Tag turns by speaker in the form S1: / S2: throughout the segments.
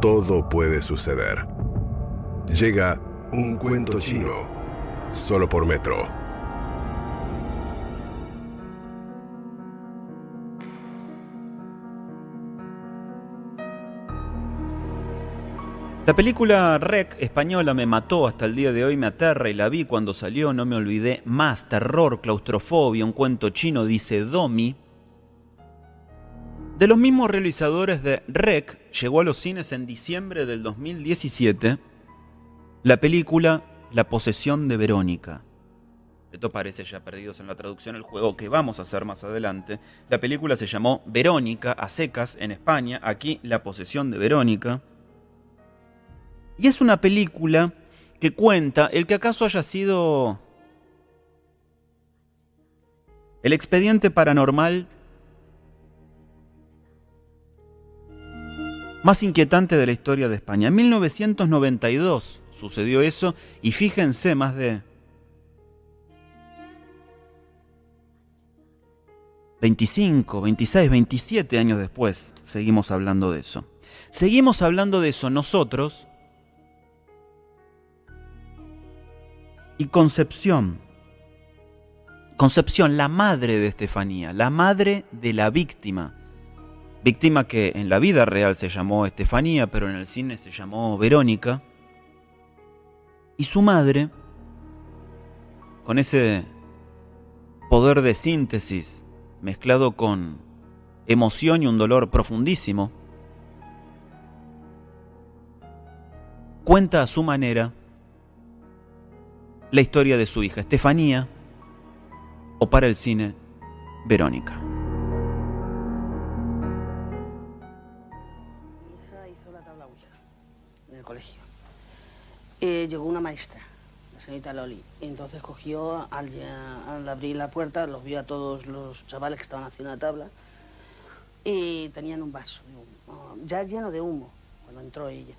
S1: todo puede suceder. Llega Un Cuento Chino, solo por Metro.
S2: La película REC española me mató, hasta el día de hoy me aterra y la vi cuando salió, no me olvidé más. Terror, claustrofobia, un cuento chino, dice Domi. De los mismos realizadores de REC, llegó a los cines en diciembre del 2017 la película La posesión de Verónica. Esto parece ya perdidos en la traducción, el juego que vamos a hacer más adelante. La película se llamó Verónica, a secas en España, aquí La posesión de Verónica. Y es una película que cuenta el que acaso haya sido el expediente paranormal más inquietante de la historia de España. En 1992 sucedió eso y fíjense, más de 25, 26, 27 años después seguimos hablando de eso. Seguimos hablando de eso nosotros y Concepción, la madre de Estefanía, la madre de la víctima. Víctima que en la vida real se llamó Estefanía, pero en el cine se llamó Verónica. Y su madre, con ese poder de síntesis mezclado con emoción y un dolor profundísimo, cuenta a su manera la historia de su hija Estefanía, o para el cine, Verónica.
S3: Mi hija hizo la tabla Ouija en el colegio. Llegó una maestra, la señorita Loli, y entonces cogió, al abrir la puerta, los vio a todos los chavales que estaban haciendo la tabla, y tenían un vaso de humo, ya lleno de humo, cuando entró ella.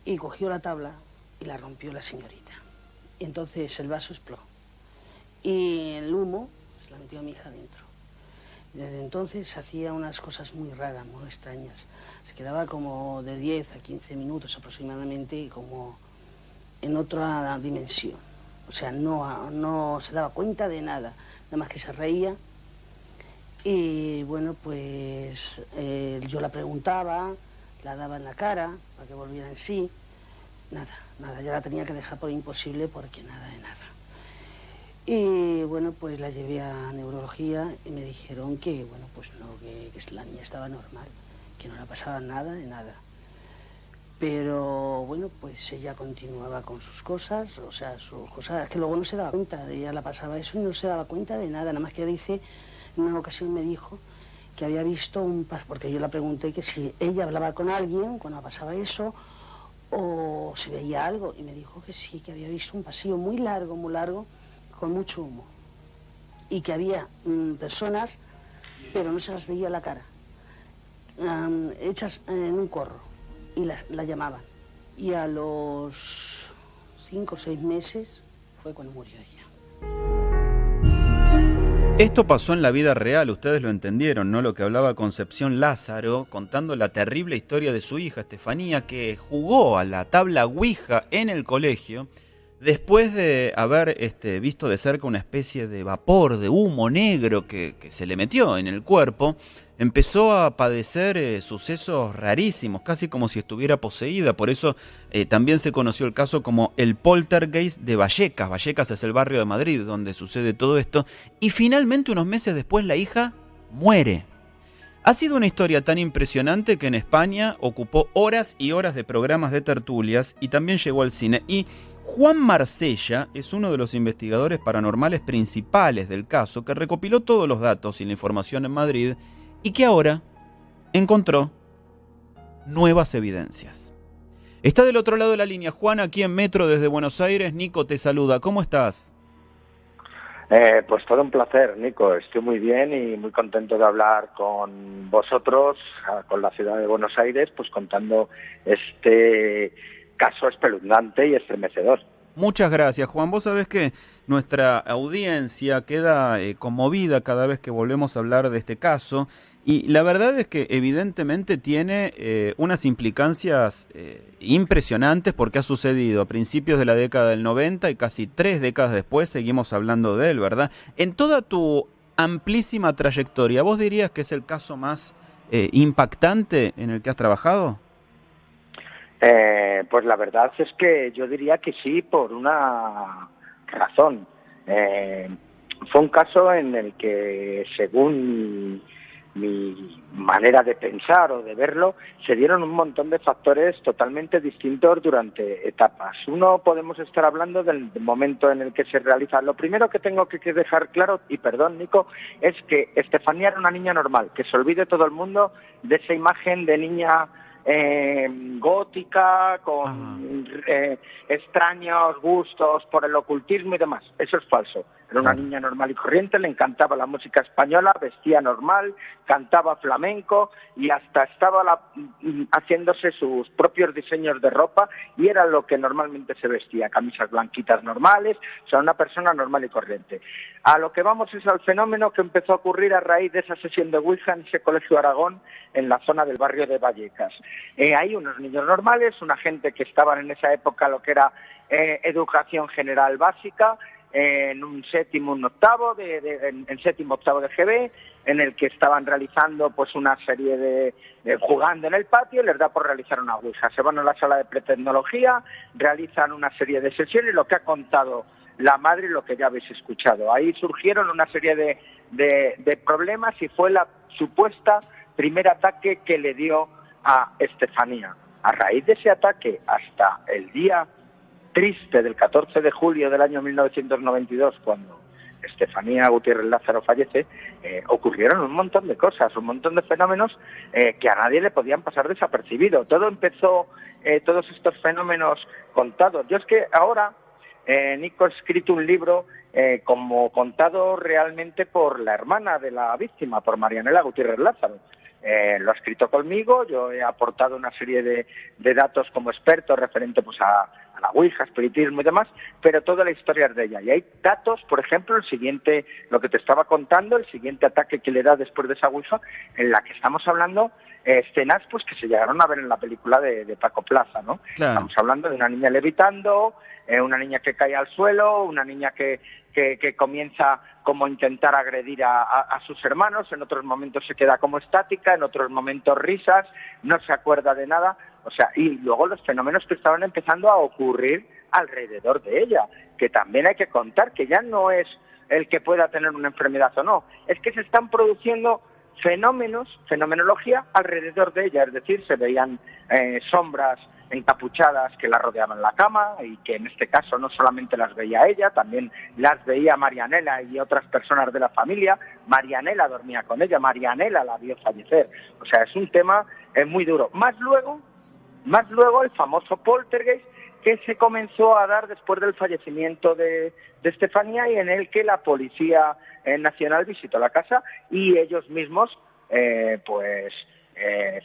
S3: Y cogió la tabla y la rompió la señorita. Y entonces el vaso explotó. Y el humo se la metió a mi hija dentro. Y desde entonces hacía unas cosas muy raras, muy extrañas. Se quedaba como de 10 a 15 minutos aproximadamente, como en otra dimensión. O sea, no se daba cuenta de nada, nada más que se reía. Y bueno, pues yo la preguntaba, la daba en la cara para que volviera en sí. Nada, ya la tenía que dejar por imposible porque nada de nada. Y bueno, pues la llevé a neurología y me dijeron que, bueno, pues no, que la niña estaba normal, que no le pasaba nada de nada. Pero bueno, pues ella continuaba con sus cosas, o sea, sus cosas que luego no se daba cuenta, ella la pasaba eso y no se daba cuenta de nada, nada más que dice, en una ocasión me dijo que había visto porque yo la pregunté que si ella hablaba con alguien cuando pasaba eso, o se veía algo, y me dijo que sí, que había visto un pasillo muy largo, con mucho humo, y que había personas, pero no se las veía la cara, hechas en un corro, y la llamaban, y a los 5 o 6 meses fue cuando murió ella.
S2: Esto pasó en la vida real, ustedes lo entendieron, ¿no? Lo que hablaba Concepción Lázaro, contando la terrible historia de su hija Estefanía, que jugó a la tabla Ouija en el colegio, después de haber visto de cerca una especie de vapor, de humo negro que se le metió en el cuerpo. Empezó a padecer sucesos rarísimos, casi como si estuviera poseída. Por eso también se conoció el caso como el poltergeist de Vallecas. Vallecas es el barrio de Madrid donde sucede todo esto. Y finalmente, unos meses después, la hija muere. Ha sido una historia tan impresionante que en España ocupó horas y horas de programas de tertulias y también llegó al cine. Y Juan Marsella es uno de los investigadores paranormales principales del caso, que recopiló todos los datos y la información en Madrid y que ahora encontró nuevas evidencias. Está del otro lado de la línea Juan, aquí en Metro desde Buenos Aires. Nico te saluda, ¿cómo estás?
S4: Pues todo un placer, Nico. Estoy muy bien y muy contento de hablar con vosotros, con la ciudad de Buenos Aires, pues contando este caso espeluznante y estremecedor.
S2: Muchas gracias, Juan. Vos sabés que nuestra audiencia queda conmovida cada vez que volvemos a hablar de este caso Y la verdad es que evidentemente tiene unas implicancias impresionantes porque ha sucedido a principios de la década del 90 y casi 3 décadas después seguimos hablando de él, ¿verdad? En toda tu amplísima trayectoria, ¿vos dirías que es el caso más impactante en el que has trabajado?
S4: Pues la verdad es que yo diría que sí, por una razón. Fue un caso en el que, según mi manera de pensar o de verlo, se dieron un montón de factores totalmente distintos durante etapas. Uno, podemos estar hablando del momento en el que se realiza. Lo primero que tengo que dejar claro, y perdón, Nico, es que Estefanía era una niña normal, que se olvide todo el mundo de esa imagen de niña gótica, con extraños gustos por el ocultismo y demás. Eso es falso. Era una niña normal y corriente, le encantaba la música española, vestía normal, cantaba flamenco y hasta estaba haciéndose sus propios diseños de ropa y era lo que normalmente se vestía, camisas blanquitas normales, o sea, una persona normal y corriente. A lo que vamos es al fenómeno que empezó a ocurrir a raíz de esa sesión de Ouija en ese colegio Aragón, en la zona del barrio de Vallecas. Hay unos niños normales, una gente que estaban en esa época lo que era educación general básica, en un séptimo, un octavo, en séptimo, octavo de GB, en el que estaban realizando pues una serie de jugando en el patio, les da por realizar una ouija. Se van a la sala de pretecnología, realizan una serie de sesiones, lo que ha contado la madre y lo que ya habéis escuchado. Ahí surgieron una serie de problemas y fue la supuesta primer ataque que le dio a Estefanía. A raíz de ese ataque, hasta el día triste del 14 de julio del año 1992, cuando Estefanía Gutiérrez Lázaro fallece, ocurrieron un montón de cosas, un montón de fenómenos que a nadie le podían pasar desapercibido. Todo empezó, todos estos fenómenos contados. Yo es que ahora, Nico, he escrito un libro como contado realmente por la hermana de la víctima, por Marianela Gutiérrez Lázaro. Lo ha escrito conmigo, yo he aportado una serie de datos como experto referente pues a la Ouija, espiritismo y demás, pero toda la historia es de ella. Y hay datos, por ejemplo, el siguiente, lo que te estaba contando, el siguiente ataque que le da después de esa Ouija, en la que estamos hablando escenas pues que se llegaron a ver en la película de Paco Plaza, ¿no? Claro. Estamos hablando de una niña levitando, una niña que cae al suelo, una niña que comienza como a intentar agredir a sus hermanos, en otros momentos se queda como estática, en otros momentos risas, no se acuerda de nada, o sea, y luego los fenómenos que estaban empezando a ocurrir alrededor de ella, que también hay que contar que ya no es el que pueda tener una enfermedad o no, es que se están produciendo fenomenología alrededor de ella, es decir, se veían sombras encapuchadas que la rodeaban la cama y que en este caso no solamente las veía ella, también las veía Marianela y otras personas de la familia. Marianela dormía con ella, Marianela la vio fallecer. O sea, es un tema muy duro. Más luego el famoso poltergeist que se comenzó a dar después del fallecimiento de Estefanía y en el que la Policía Nacional visitó la casa y ellos mismos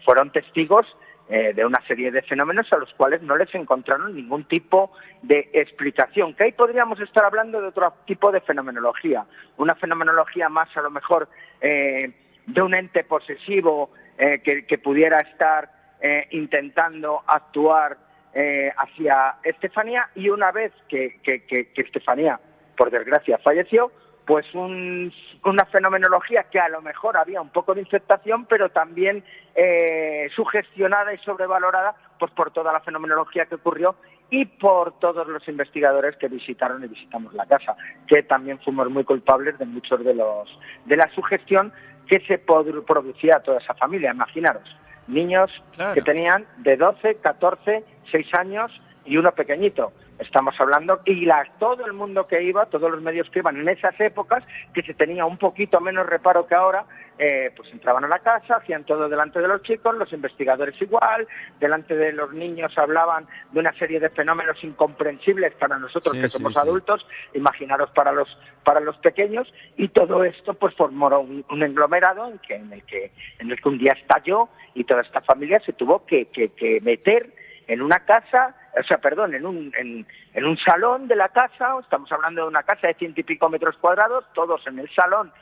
S4: fueron testigos de una serie de fenómenos a los cuales no les encontraron ningún tipo de explicación, que ahí podríamos estar hablando de otro tipo de fenomenología, una fenomenología más a lo mejor de un ente posesivo que pudiera estar intentando actuar hacia Estefanía, y una vez que Estefanía, por desgracia, falleció, pues una fenomenología que a lo mejor había un poco de infectación, pero también sugestionada y sobrevalorada pues por toda la fenomenología que ocurrió y por todos los investigadores que visitaron y visitamos la casa, que también fuimos muy culpables de muchos de la sugestión que se producía a toda esa familia. Imaginaros, niños claro, que tenían de 12, 14, 6 años y uno pequeñito. Estamos hablando, y todo el mundo que iba, todos los medios que iban en esas épocas, que se tenía un poquito menos reparo que ahora, pues entraban a la casa, hacían todo delante de los chicos, los investigadores igual, delante de los niños hablaban de una serie de fenómenos incomprensibles para nosotros que somos adultos, imaginaros para los pequeños, y todo esto pues formó un englomerado en el que un día estalló y toda esta familia se tuvo que meter en una casa en un salón de la casa. Estamos hablando de una casa de 100 y pico metros cuadrados, todos en el salón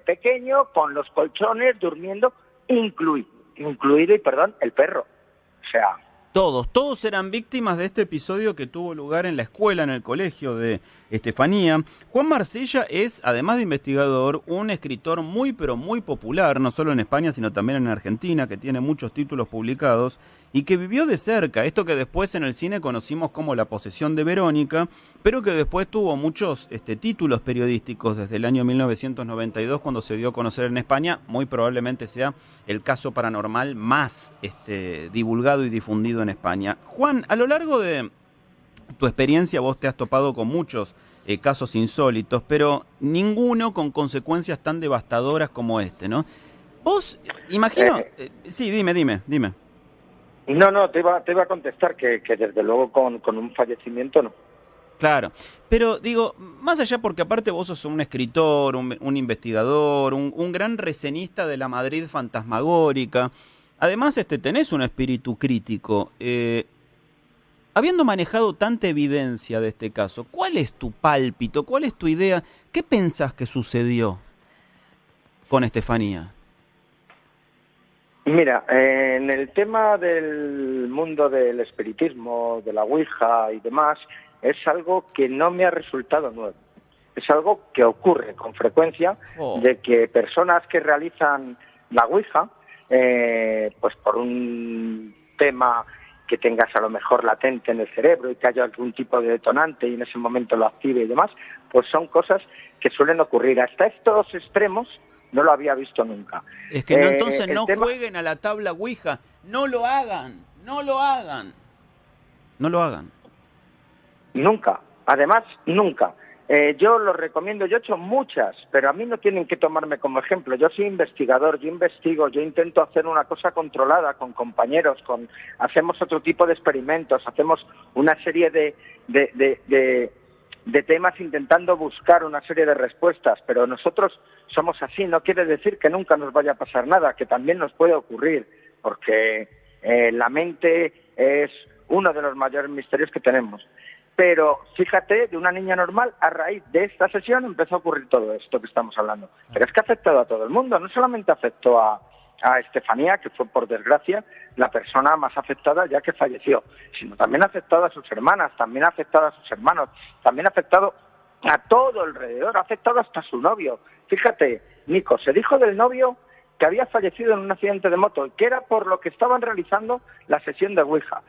S4: pequeño, con los colchones, durmiendo, incluido, el perro. O sea...
S2: Todos eran víctimas de este episodio que tuvo lugar en la escuela, en el colegio de Estefanía. Juan Marsella es, además de investigador, un escritor muy pero muy popular, no solo en España, sino también en Argentina, que tiene muchos títulos publicados y que vivió de cerca esto que después en el cine conocimos como La posesión de Verónica, pero que después tuvo muchos títulos periodísticos desde el año 1992, cuando se dio a conocer en España. Muy probablemente sea el caso paranormal más divulgado y difundido en España. Juan, a lo largo de tu experiencia vos te has topado con muchos casos insólitos, pero ninguno con consecuencias tan devastadoras como este, ¿no? Vos, imagino... sí, dime.
S4: No, te iba a contestar que desde luego con un fallecimiento no.
S2: Claro, pero digo, más allá porque aparte vos sos un escritor, un investigador, un gran recenista de la Madrid fantasmagórica, además tenés un espíritu crítico. Habiendo manejado tanta evidencia de este caso, ¿cuál es tu pálpito? ¿Cuál es tu idea? ¿Qué pensás que sucedió con Estefanía?
S4: Mira, en el tema del mundo del espiritismo, de la Ouija y demás, es algo que no me ha resultado nuevo. Es algo que ocurre con frecuencia, de que personas que realizan la Ouija, pues por un tema que tengas a lo mejor latente en el cerebro y que haya algún tipo de detonante y en ese momento lo active y demás, pues son cosas que suelen ocurrir. Hasta estos extremos no lo había visto nunca.
S2: Es que entonces no jueguen a la tabla Ouija, no lo hagan.
S4: Nunca, además nunca. Yo lo recomiendo, yo he hecho muchas, pero a mí no tienen que tomarme como ejemplo. Yo soy investigador, yo investigo, yo intento hacer una cosa controlada con compañeros, hacemos otro tipo de experimentos, hacemos una serie de temas intentando buscar una serie de respuestas, pero nosotros somos así. No quiere decir que nunca nos vaya a pasar nada, que también nos puede ocurrir, porque la mente es uno de los mayores misterios que tenemos. Pero fíjate, de una niña normal, a raíz de esta sesión empezó a ocurrir todo esto que estamos hablando. Pero es que ha afectado a todo el mundo, no solamente afectó a Estefanía, que fue por desgracia la persona más afectada ya que falleció, sino también ha afectado a sus hermanas, también ha afectado a sus hermanos, también ha afectado a todo alrededor, ha afectado hasta a su novio. Fíjate, Nico, se dijo del novio que había fallecido en un accidente de moto y que era por lo que estaban realizando la sesión de Ouija.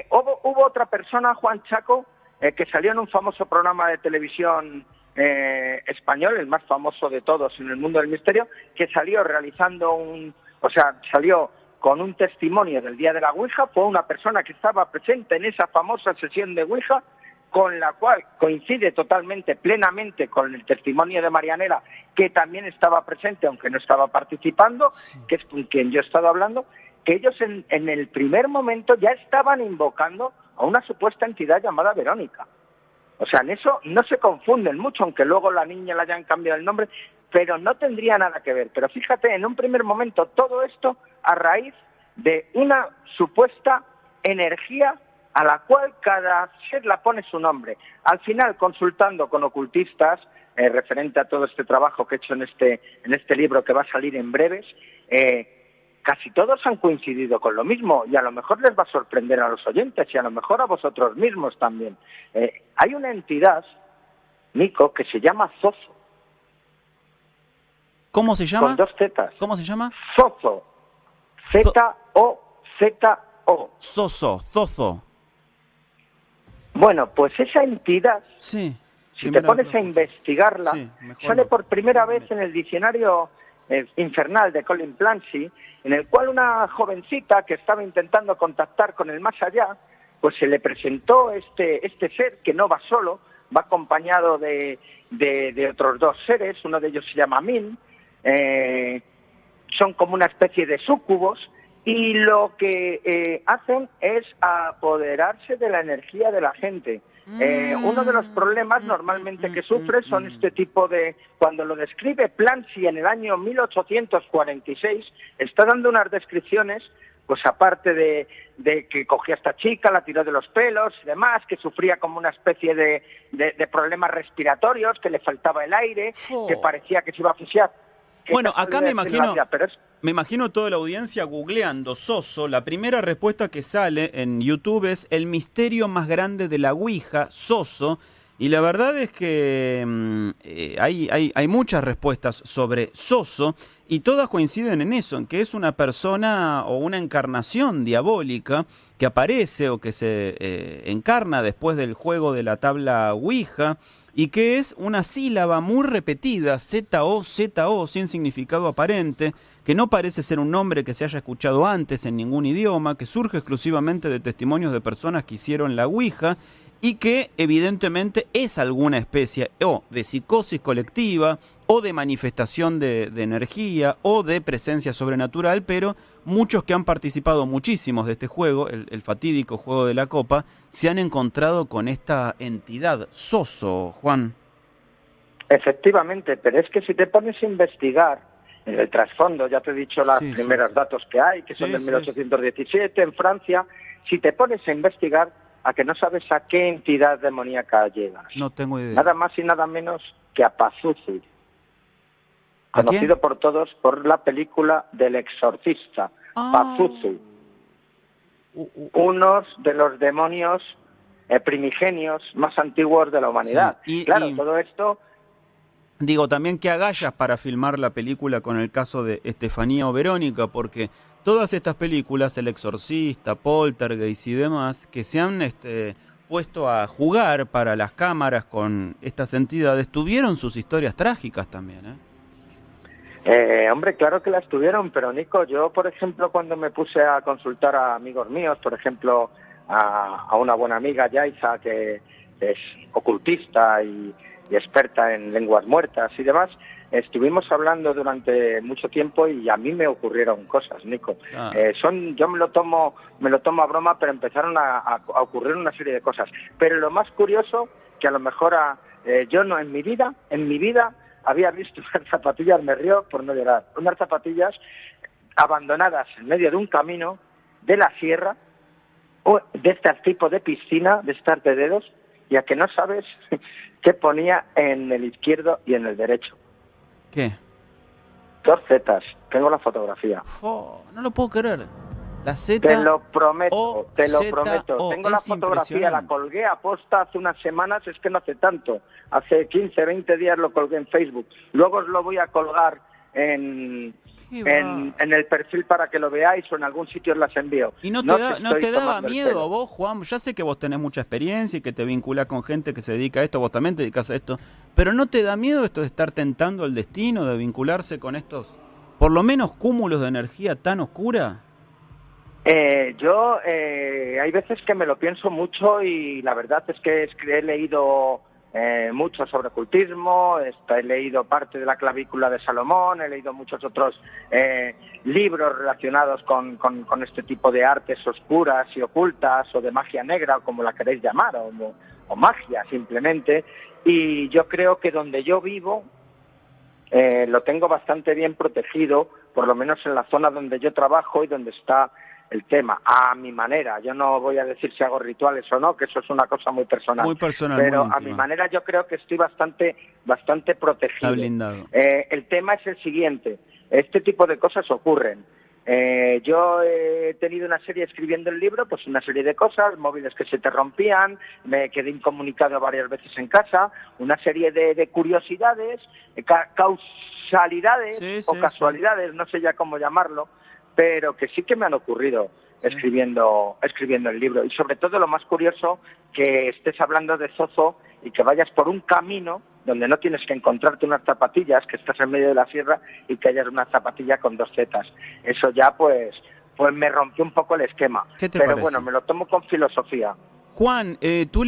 S4: Hubo otra persona, Juan Chaco, que salió en un famoso programa de televisión español, el más famoso de todos en el mundo del misterio, que salió salió con un testimonio del día de la Ouija. Fue una persona que estaba presente en esa famosa sesión de Ouija, con la cual coincide totalmente, plenamente con el testimonio de Marianela, que también estaba presente, aunque no estaba participando, que es con quien yo he estado hablando, que ellos en el primer momento ya estaban invocando a una supuesta entidad llamada Verónica. O sea, en eso no se confunden mucho, aunque luego la niña le hayan cambiado el nombre, pero no tendría nada que ver. Pero fíjate, en un primer momento todo esto a raíz de una supuesta energía a la cual cada ser la pone su nombre. Al final, consultando con ocultistas, referente a todo este trabajo que he hecho en este libro que va a salir en breves, casi todos han coincidido con lo mismo, y a lo mejor les va a sorprender a los oyentes y a lo mejor a vosotros mismos también. Hay una entidad, Nico, que se llama Zozo.
S2: ¿Cómo se llama?
S4: Con 2 zetas.
S2: ¿Cómo se llama?
S4: Zozo. Z-O-Z-O.
S2: Zozo.
S4: Bueno, pues esa entidad,
S2: sí,
S4: si te pones a investigarla, sale por primera vez en el diccionario infernal de Colin Clancy, en el cual una jovencita que estaba intentando contactar con el más allá, pues se le presentó este ser que no va solo, va acompañado de otros 2 seres. Uno de ellos se llama Min, son como una especie de súcubos, y lo que hacen es apoderarse de la energía de la gente. Uno de los problemas normalmente que sufre son este tipo de... Cuando lo describe Clancy en el año 1846, está dando unas descripciones pues aparte de que cogía a esta chica, la tiró de los pelos y demás, que sufría como una especie de problemas respiratorios, que le faltaba el aire, que parecía que se iba a asfixiar.
S2: Bueno, acá me imagino toda la audiencia googleando Soso. La primera respuesta que sale en YouTube es el misterio más grande de la Ouija, Soso. Y la verdad es que hay muchas respuestas sobre Soso y todas coinciden en eso, en que es una persona o una encarnación diabólica que aparece o que se encarna después del juego de la tabla Ouija y que es una sílaba muy repetida, Z-O, Z-O, sin significado aparente, que no parece ser un nombre que se haya escuchado antes en ningún idioma, que surge exclusivamente de testimonios de personas que hicieron la Ouija y que evidentemente es alguna especie o de psicosis colectiva o de manifestación de energía o de presencia sobrenatural, pero muchos que han participado muchísimos de este juego, el fatídico juego de la copa, se han encontrado con esta entidad, Soso, Juan.
S4: Efectivamente, pero es que si te pones a investigar en el trasfondo, ya te he dicho los primeros datos que hay, que son del 1817 en Francia, si te pones a investigar, a que no sabes a qué entidad demoníaca llegas.
S2: No tengo idea.
S4: Nada más y nada menos que a Pazuzu, conocido por todos por la película del exorcista, Pazuzu. Unos de los demonios primigenios más antiguos de la humanidad. Sí. Todo esto...
S2: Digo, también qué agallas para filmar la película con el caso de Estefanía o Verónica, porque todas estas películas, El Exorcista, Poltergeist y demás, que se han puesto a jugar para las cámaras con estas entidades, tuvieron sus historias trágicas también,
S4: Hombre, claro que las tuvieron, pero Nico, yo, por ejemplo, cuando me puse a consultar a amigos míos, por ejemplo, a una buena amiga, Yaisa, que es ocultista y experta en lenguas muertas y demás, estuvimos hablando durante mucho tiempo y a mí me ocurrieron cosas, Nico. Yo me lo tomo a broma, pero empezaron a ocurrir una serie de cosas. Pero lo más curioso, que a lo mejor yo no en mi vida había visto unas zapatillas, me río por no llorar, unas zapatillas abandonadas en medio de un camino de la sierra, o de este tipo de piscina, de estas de dedos, y a que no sabes qué ponía en el izquierdo y en el derecho.
S2: ¿Qué?
S4: 2 zetas. Tengo la fotografía.
S2: No lo puedo creer. La Z.
S4: Te lo prometo.
S2: O,
S4: tengo la fotografía, la colgué a posta hace unas semanas, es que no hace tanto. Hace 15, 20 días lo colgué en Facebook. Luego os lo voy a colgar en el perfil para que lo veáis o en algún sitio os las envío.
S2: ¿Y no te daba miedo a vos, Juan? Ya sé que vos tenés mucha experiencia y que te vinculás con gente que se dedica a esto, vos también te dedicás a esto, pero ¿no te da miedo esto de estar tentando el destino, de vincularse con estos, por lo menos, cúmulos de energía tan oscura?
S4: Hay veces que me lo pienso mucho y la verdad es que he leído mucho sobre ocultismo, he leído parte de la clavícula de Salomón, he leído muchos otros libros relacionados con este tipo de artes oscuras y ocultas o de magia negra, o como la queréis llamar, o magia simplemente, y yo creo que donde yo vivo lo tengo bastante bien protegido, por lo menos en la zona donde yo trabajo y donde está el tema, a mi manera. Yo no voy a decir si hago rituales o no, que eso es una cosa muy personal.
S2: Muy personal,
S4: pero
S2: muy
S4: a mi manera yo creo que estoy bastante protegido.
S2: Está blindado.
S4: El tema es el siguiente. Este tipo de cosas ocurren. Yo he tenido una serie escribiendo el libro, pues una serie de cosas, móviles que se te rompían, me quedé incomunicado varias veces en casa, una serie de curiosidades, causalidades o casualidades, no sé ya cómo llamarlo, pero que sí que me han ocurrido escribiendo el libro. Y sobre todo lo más curioso, que estés hablando de Soso y que vayas por un camino donde no tienes que encontrarte unas zapatillas, que estás en medio de la sierra y que hayas una zapatilla con 2 zetas. Eso ya pues me rompió un poco el esquema.
S2: ¿Qué te
S4: pero
S2: parece?
S4: Bueno, me lo tomo con filosofía.
S2: Juan, tu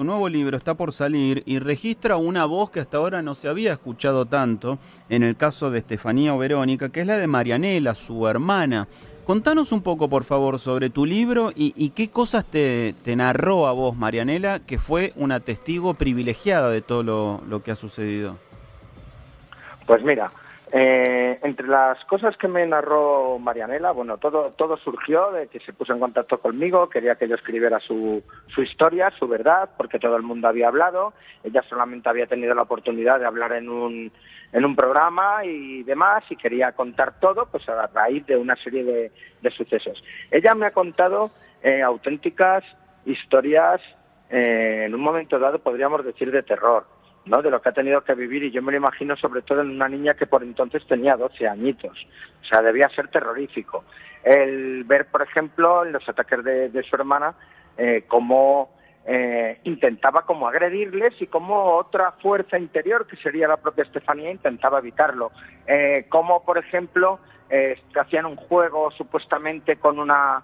S2: nuevo libro está por salir y registra una voz que hasta ahora no se había escuchado tanto en el caso de Estefanía o Verónica, que es la de Marianela, su hermana. Contanos un poco, por favor, sobre tu libro y qué cosas te narró a vos, Marianela, que fue una testigo privilegiada de todo lo que ha sucedido.
S4: Pues mira, Entre las cosas que me narró Marianela, bueno, todo surgió de que se puso en contacto conmigo, quería que yo escribiera su historia, su verdad, porque todo el mundo había hablado, ella solamente había tenido la oportunidad de hablar en un programa y demás, y quería contar todo pues a raíz de una serie de sucesos. Ella me ha contado auténticas historias, en un momento dado podríamos decir de terror, ¿no? De lo que ha tenido que vivir, y yo me lo imagino sobre todo en una niña que por entonces tenía 12 añitos, o sea, debía ser terrorífico. El ver, por ejemplo, en los ataques de su hermana, cómo intentaba como agredirles y cómo otra fuerza interior, que sería la propia Estefanía, intentaba evitarlo. Cómo, por ejemplo, hacían un juego supuestamente con una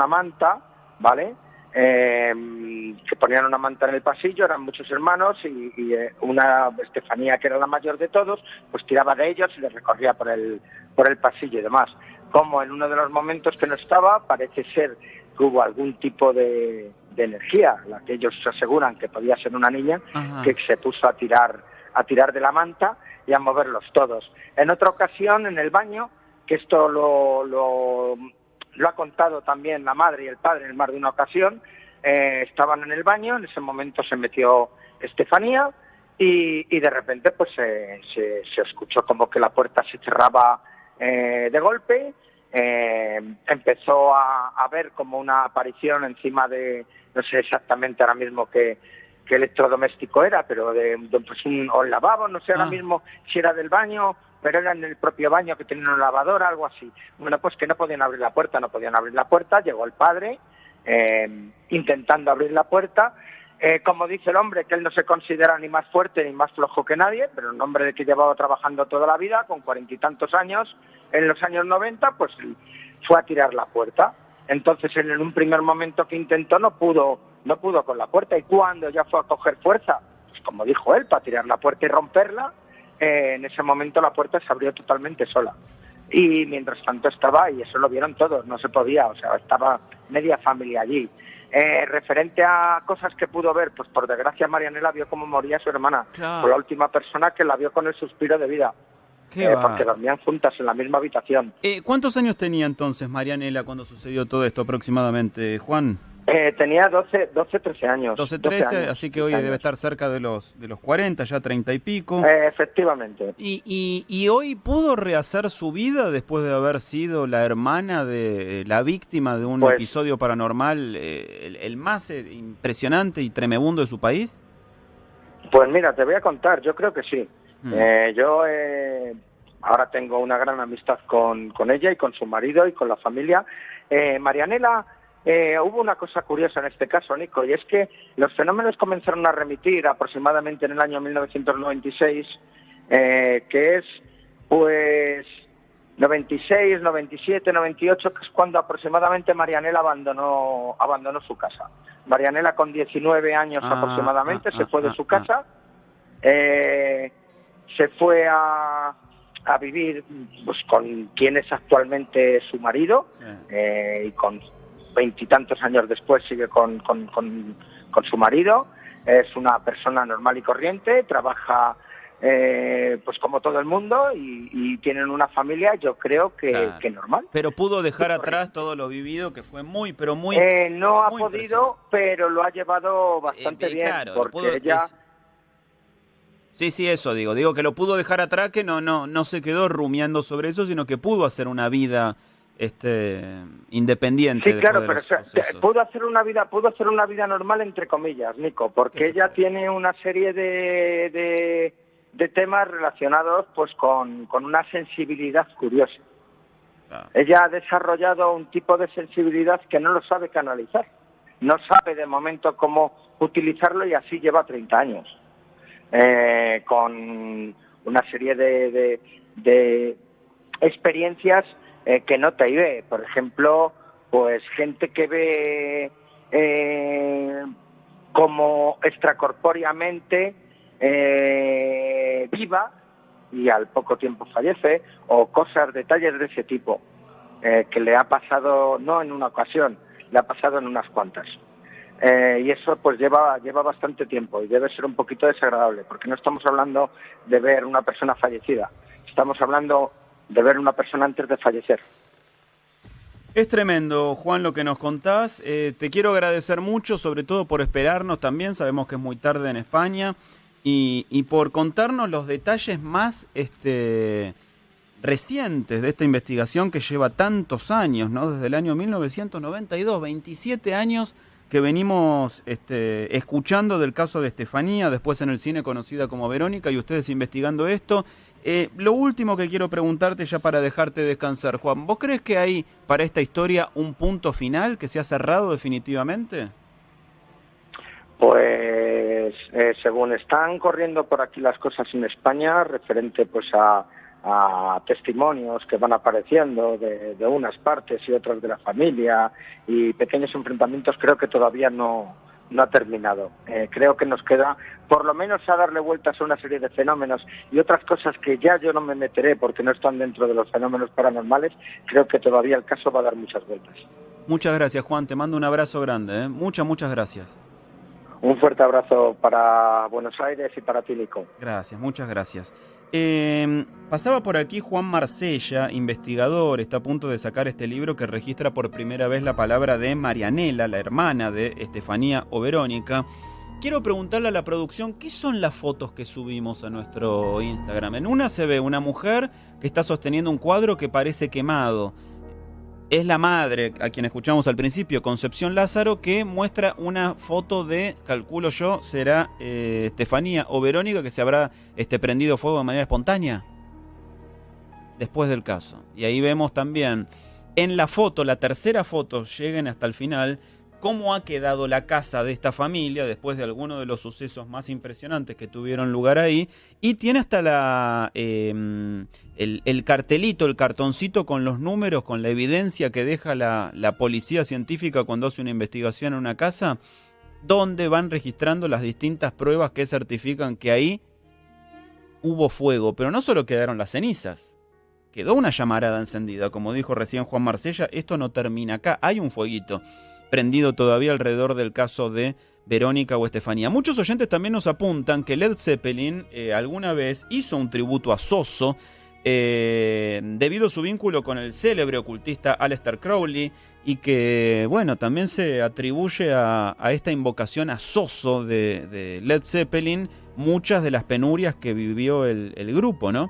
S4: manta, ¿vale?, que ponían una manta en el pasillo, eran muchos hermanos y una Estefanía, que era la mayor de todos, pues tiraba de ellos y les recorría por el pasillo y demás. Como en uno de los momentos que no estaba, parece ser que hubo algún tipo de energía, la que ellos aseguran que podía ser una niña, ajá, que se puso a tirar de la manta y a moverlos todos. En otra ocasión, en el baño, que esto lo ha contado también la madre y el padre en más de una ocasión, estaban en el baño, en ese momento se metió Estefanía y de repente pues se escuchó como que la puerta se cerraba de golpe, empezó a ver como una aparición encima de, no sé exactamente ahora mismo qué electrodoméstico era, pero de pues un lavabo, no sé ahora mismo si era del baño, pero era en el propio baño que tenía una lavadora, algo así. Bueno, pues que no podían abrir la puerta, llegó el padre intentando abrir la puerta, como dice el hombre, que él no se considera ni más fuerte ni más flojo que nadie, pero un hombre que llevaba trabajando toda la vida, con 40 y tantos años, en los años 90, pues fue a tirar la puerta. Entonces él en un primer momento que intentó no pudo con la puerta, y cuando ya fue a coger fuerza, pues como dijo él, para tirar la puerta y romperla, en ese momento la puerta se abrió totalmente sola. Y mientras tanto estaba, y eso lo vieron todos, no se podía, o sea, estaba media familia allí. Referente a cosas que pudo ver, pues por desgracia Marianela vio cómo moría su hermana. Claro. Fue la última persona que la vio con el suspiro de vida. Porque dormían juntas en la misma habitación.
S2: ¿Cuántos años tenía entonces Marianela cuando sucedió todo esto aproximadamente, Juan?
S4: Tenía 13 años.
S2: 12, años, así que hoy debe estar cerca de los 40, ya 30 y pico.
S4: Efectivamente.
S2: ¿Y hoy pudo rehacer su vida después de haber sido la hermana de la víctima de un episodio paranormal, el más impresionante y tremebundo de su país?
S4: Pues mira, te voy a contar, yo creo que sí. Yo ahora tengo una gran amistad con ella y con su marido y con la familia. Marianela... hubo una cosa curiosa en este caso, Nico, y es que los fenómenos comenzaron a remitir aproximadamente en el año 1996, que es pues 96, 97, 98, que es cuando aproximadamente Marianela abandonó su casa. Marianela con 19 años aproximadamente se fue de su casa, se fue a vivir pues con quien es actualmente su marido, y con 20 y tantos años después sigue con su marido. Es una persona normal y corriente, trabaja pues como todo el mundo y tienen una familia, yo creo que normal.
S2: Pero pudo dejar atrás todo lo vivido, que fue muy, pero muy...
S4: no ha podido, pero lo ha llevado bastante bien, claro, porque ella...
S2: Sí, eso digo que lo pudo dejar atrás, que no se quedó rumiando sobre eso, sino que pudo hacer una vida independiente.
S4: Sí, claro, pero pudo hacer una vida normal entre comillas, Nico, porque ella tiene una serie de temas relacionados pues con una sensibilidad curiosa. Claro. Ella ha desarrollado un tipo de sensibilidad que no lo sabe canalizar, no sabe de momento cómo utilizarlo, y así lleva 30 años con una serie de experiencias que nota y ve. Por ejemplo, pues gente que ve como extracorpóreamente viva y al poco tiempo fallece, o detalles de ese tipo, que le ha pasado no en una ocasión, le ha pasado en unas cuantas. Y eso pues lleva bastante tiempo y debe ser un poquito desagradable, porque no estamos hablando de ver una persona fallecida, estamos hablando de ver a una persona antes de fallecer.
S2: Es tremendo, Juan, lo que nos contás. Te quiero agradecer mucho, sobre todo por esperarnos también. Sabemos que es muy tarde en España. Y por contarnos los detalles más recientes de esta investigación que lleva tantos años, ¿no? Desde el año 1992, 27 años que venimos escuchando del caso de Estefanía, después en el cine conocida como Verónica, y ustedes investigando esto. Lo último que quiero preguntarte ya para dejarte descansar, Juan, ¿vos crees que hay para esta historia un punto final que se ha cerrado definitivamente?
S4: Pues según están corriendo por aquí las cosas en España, referente pues a testimonios que van apareciendo de unas partes y otras de la familia y pequeños enfrentamientos, creo que todavía no ha terminado. Creo que nos queda por lo menos a darle vueltas a una serie de fenómenos y otras cosas que ya yo no me meteré porque no están dentro de los fenómenos paranormales. Creo que todavía el caso va a dar muchas vueltas.
S2: Muchas gracias, Juan, te mando un abrazo grande, ¿eh? Muchas gracias.
S4: Un fuerte abrazo para Buenos Aires y para ti, Nico.
S2: Gracias, muchas gracias. Pasaba por aquí Juan Marsella, investigador, está a punto de sacar este libro que registra por primera vez la palabra de Marianela, la hermana de Estefanía o Verónica. Quiero preguntarle a la producción, ¿qué son las fotos que subimos a nuestro Instagram? En una se ve una mujer que está sosteniendo un cuadro que parece quemado. Es la madre, a quien escuchamos al principio, Concepción Lázaro, que muestra una foto de, calculo yo, será Estefanía o Verónica, que se habrá prendido fuego de manera espontánea después del caso. Y ahí vemos también en la foto, la tercera foto, lleguen hasta el final, cómo ha quedado la casa de esta familia después de algunos de los sucesos más impresionantes que tuvieron lugar ahí, y tiene hasta el cartelito, el cartoncito con los números, con la evidencia que deja la policía científica cuando hace una investigación en una casa, donde van registrando las distintas pruebas que certifican que ahí hubo fuego, pero no solo quedaron las cenizas, quedó una llamarada encendida, como dijo recién Juan Marsella, esto no termina acá, hay un fueguito prendido todavía alrededor del caso de Verónica o Estefanía. Muchos oyentes también nos apuntan que Led Zeppelin alguna vez hizo un tributo a Soso debido a su vínculo con el célebre ocultista Aleister Crowley, y que, bueno, también se atribuye a esta invocación a Soso de Led Zeppelin muchas de las penurias que vivió el grupo, ¿no?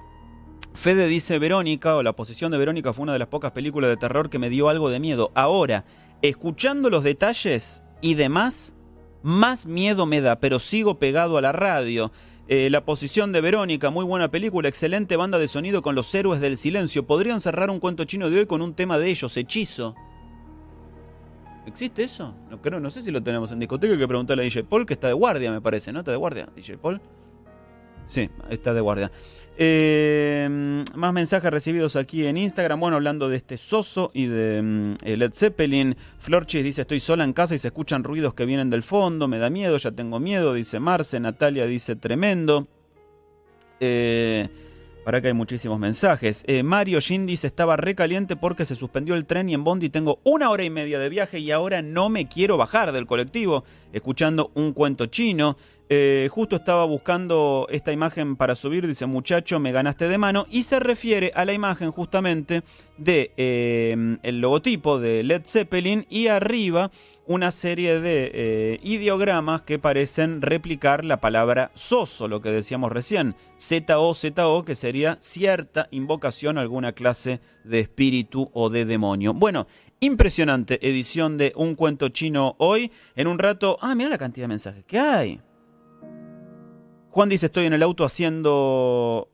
S2: Fede dice, Verónica, o La posesión de Verónica, fue una de las pocas películas de terror que me dio algo de miedo. Ahora, escuchando los detalles y demás, más miedo me da, pero sigo pegado a la radio. La posesión de Verónica, muy buena película, excelente banda de sonido con los héroes del silencio. Podrían cerrar un cuento chino de hoy con un tema de ellos, Hechizo. ¿Existe eso? No creo, no sé si lo tenemos en discoteca, hay que preguntarle a DJ Paul, que está de guardia, me parece, ¿no? ¿Está de guardia, DJ Paul? Sí, está de guardia. Más mensajes recibidos aquí en Instagram. Bueno, hablando de este Soso y de Led Zeppelin. Florchis dice, estoy sola en casa y se escuchan ruidos que vienen del fondo, me da miedo, ya tengo miedo, dice Marce. Natalia dice, tremendo. Para que hay muchísimos mensajes. Mario Jin dice, estaba recaliente porque se suspendió el tren y en Bondi tengo 1 hora y media de viaje y ahora no me quiero bajar del colectivo, escuchando un cuento chino. Justo estaba buscando esta imagen para subir, dice, muchacho, me ganaste de mano, y se refiere a la imagen justamente de el logotipo de Led Zeppelin y arriba una serie de ideogramas que parecen replicar la palabra Soso, lo que decíamos recién, Z-O, que sería cierta invocación a alguna clase de espíritu o de demonio. Bueno, impresionante edición de Un Cuento Chino hoy. En un rato, mira la cantidad de mensajes que hay. Juan dice, estoy en el auto haciendo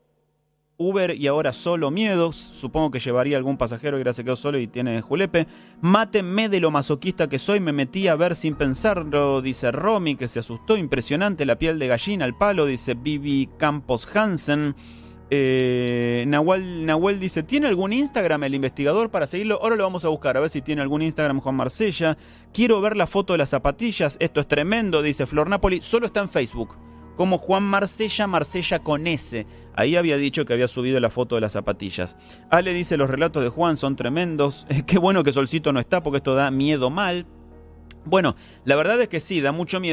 S2: Uber y ahora solo miedos. Supongo que llevaría algún pasajero y ahora se quedó solo y tiene julepe. Mátenme de lo masoquista que soy, me metí a ver sin pensarlo, dice Romy, que se asustó. Impresionante, la piel de gallina al palo, dice Vivi Campos Hansen. Nahuel dice, ¿tiene algún Instagram el investigador para seguirlo? Ahora lo vamos a buscar, a ver si tiene algún Instagram Juan Marsella. Quiero ver la foto de las zapatillas, esto es tremendo, dice Flor Napoli. Solo está en Facebook como Juan Marsella, Marsella con S. Ahí había dicho que había subido la foto de las zapatillas. Ale dice, los relatos de Juan son tremendos. Qué bueno que Solcito no está porque esto da miedo mal. Bueno, la verdad es que sí, da mucho miedo.